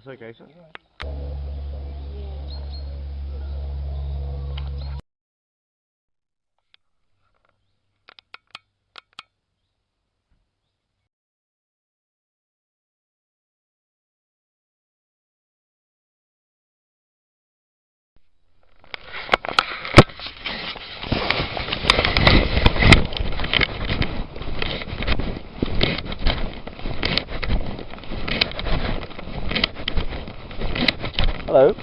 That's okay, sir. Hello,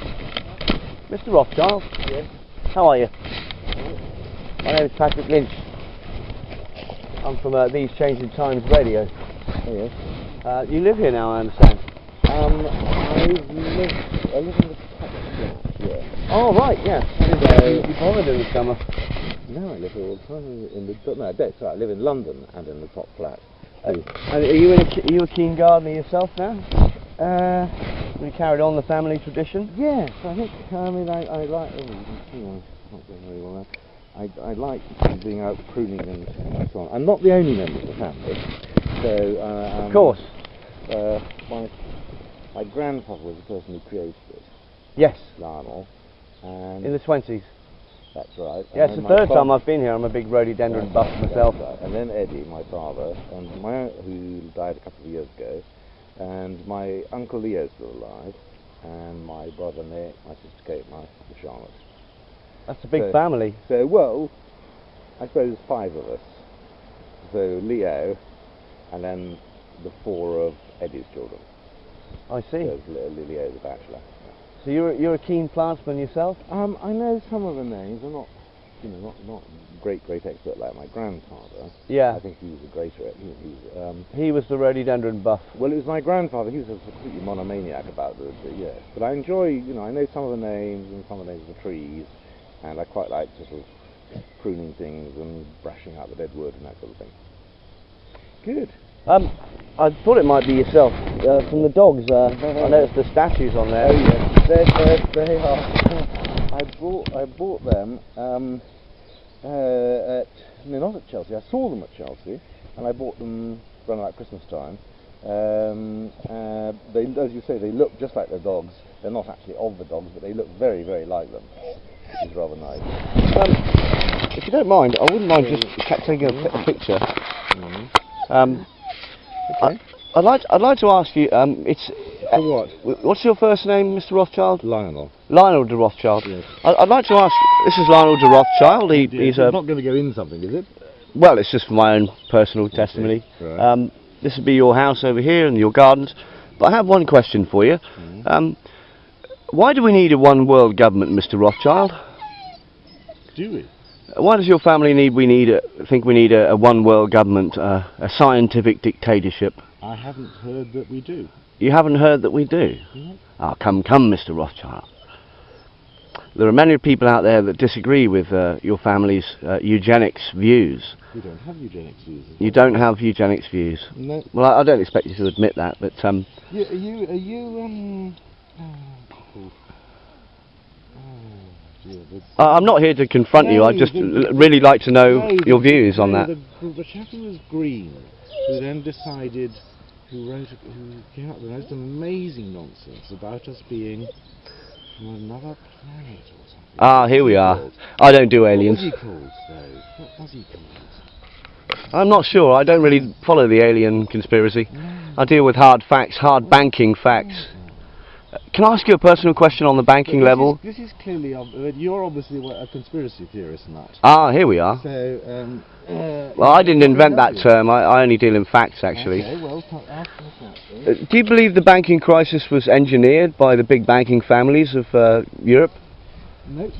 Mr. Rothschild. Yes. How are you? My name is Patrick Lynch. I'm from These Changing Times Radio. Oh, yes. You live here now, I understand. I live in the Texas, yeah. Oh, right, yes. You bothered in the summer. No, I live here all the time in the... No, that's right, I live in London and in the top flat. And are you a keen gardener yourself now? We carried on the family tradition? Yes, I think, I mean, I like... Oh, you can see I'm not doing very well now. I like being out pruning and so on. I'm not the only member of the family, so... Of course. My grandfather was the person who created it. Yes. Lionel. And in the 20s. That's right. Yes, the third time I've been here. I'm a big rhododendron buff myself. Right. And then Eddie, my father, and who died a couple of years ago, and my uncle Leo's still alive, and my brother Nick, my sister Kate, my sister Charlotte. That's a big family. So, well, I suppose 5 of us. So Leo, and then the 4 of Eddie's children. I see. So Leo the bachelor. So you're a keen plantsman yourself? I know some of the names. I'm not, not great expert like my grandfather. Yeah. I think he was a greater. He was the rhododendron buff. Well, it was my grandfather. He was a completely monomaniac about the yes. But I enjoy, I know some of the names and some of the names of the trees, and I quite like sort of pruning things and brushing out the dead wood and that sort of thing. Good. I thought it might be yourself. From the dogs, I noticed the statues on there. Oh yes, they are. I bought them not at Chelsea. I saw them at Chelsea, and I bought them around about Christmas time. They, as you say, they look just like the dogs. They're not actually of the dogs, but they look very, very like them, which is rather nice. If you don't mind, I wouldn't mind just taking a picture. Mm-hmm. Okay. I'd like to ask you. For what? What's your first name, Mr. Rothschild? Lionel. Lionel de Rothschild. Yes. I'd like to ask. This is Lionel de Rothschild. He's not going to go in something, is it? Well, it's just for my own personal testimony. Right. This would be your house over here and your gardens. But I have one question for you. Mm-hmm. Why do we need a one world government, Mr. Rothschild? Do we? Why does your family think we need a one world government, a scientific dictatorship? I haven't heard that we do. You haven't heard that we do? No. Oh, come, Mr. Rothschild. There are many people out there that disagree with your family's eugenics views. We don't have eugenics views. You don't have eugenics views? No. Well, I don't expect you to admit that, but... Are you I'm not here to confront you, I'd just really like to know your views on that. The chap who was green, who then decided, who came up with the most amazing nonsense about us being from another planet or something. Ah, here we are. I don't do aliens. What was he called, though? What was he called? I'm not sure, I don't really follow the alien conspiracy. No. I deal with hard facts, hard banking facts. Can I ask you a personal question on the banking level? This is clearly, you're obviously a conspiracy theorist and that. Ah, here we are. So, well, I didn't invent that term, I only deal in facts actually. Okay, well, do you believe the banking crisis was engineered by the big banking families of Europe? No.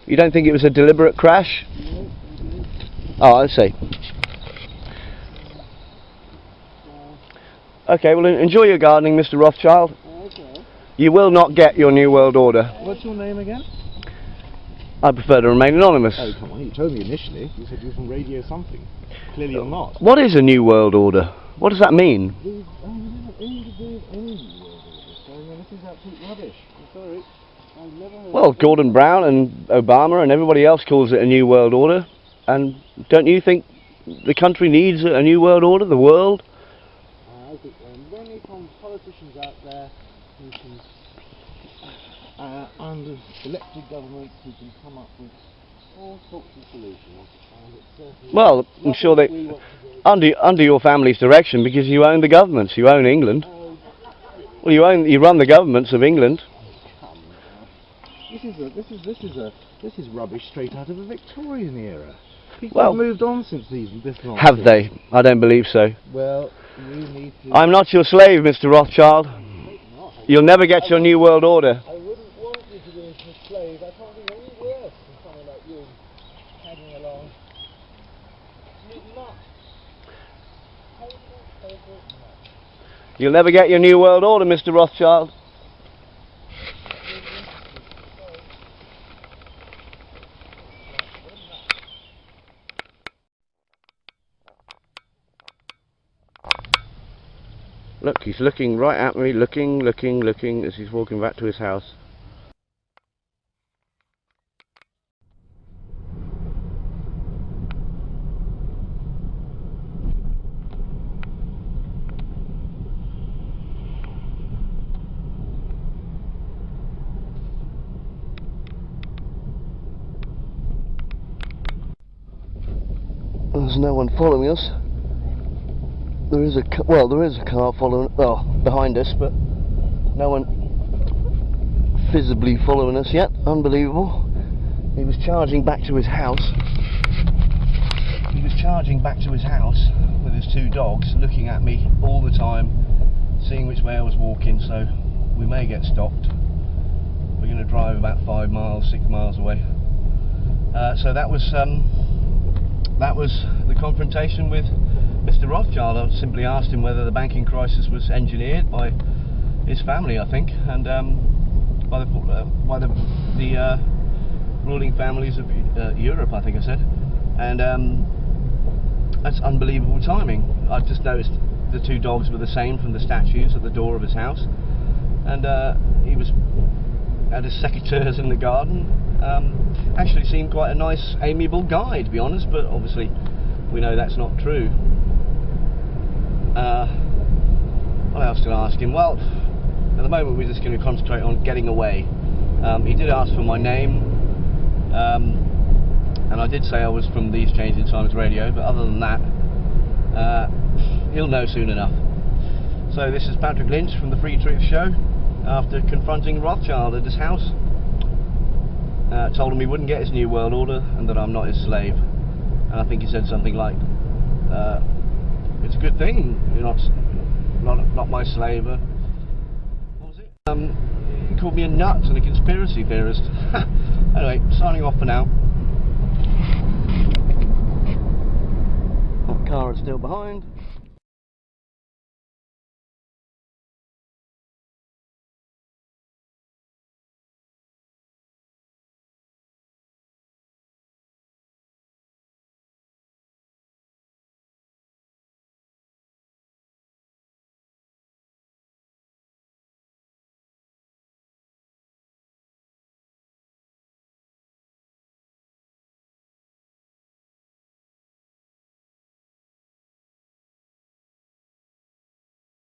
You don't think it was a deliberate crash? No. Oh, I see. Okay, well enjoy your gardening, Mr. Rothschild. Okay. You will not get your New World Order. What's your name again? I prefer to remain anonymous. Oh, come on, you told me initially. You said you were from Radio something. Clearly you're not. What is a New World Order? What does that mean? We don't have anything to do with any New World Order, so this is absolute rubbish. I'm sorry. I've never heard Well, Gordon Brown and Obama and everybody else calls it a New World Order. And don't you think the country needs a New World Order, the world? I think there are many politicians out there who can under elected governments who can come up with all sorts of solutions. And it's certainly Well, I'm sure that under your family's direction, because you own the governments, you own England. Well, you run the governments of England. This is rubbish straight out of a Victorian era. People Well, have moved on since this nonsense. Have they? I don't believe so. Well, you need to... I'm not your slave, Mr. Rothschild. You'll never get your New World Order. I wouldn't want you to be a slave. I can't think any worse than someone like you tagging along. You're nuts. Total nuts. You'll never get your New World Order, Mr. Rothschild. Look, he's looking right at me, looking as he's walking back to his house. There's no one following us. There is a car following, well, behind us, but no one visibly following us yet. Unbelievable. He was charging back to his house. He was charging back to his house with his two dogs, looking at me all the time, seeing which way I was walking, so we may get stopped. We're going to drive about 5 miles, 6 miles away. So that was the confrontation with Mr. Rothschild. I simply asked him whether the banking crisis was engineered by his family, I think, and by the ruling families of Europe, I think I said. And that's unbelievable timing. I just noticed the two dogs were the same from the statues at the door of his house, and he had his secateurs in the garden. Actually seemed quite a nice, amiable guy, to be honest, but obviously we know that's not true. What else did I ask him? Well, at the moment we're just going to concentrate on getting away. He did ask for my name, and I did say I was from the East Changing Times Radio, but other than that, he'll know soon enough. So this is Patrick Lynch from the Free Truth Show, after confronting Rothschild at his house. Told him he wouldn't get his New World Order and that I'm not his slave. And I think he said something like, it's a good thing you're not my slave. What was it? He called me a nut and a conspiracy theorist. Anyway, signing off for now. That car is still behind.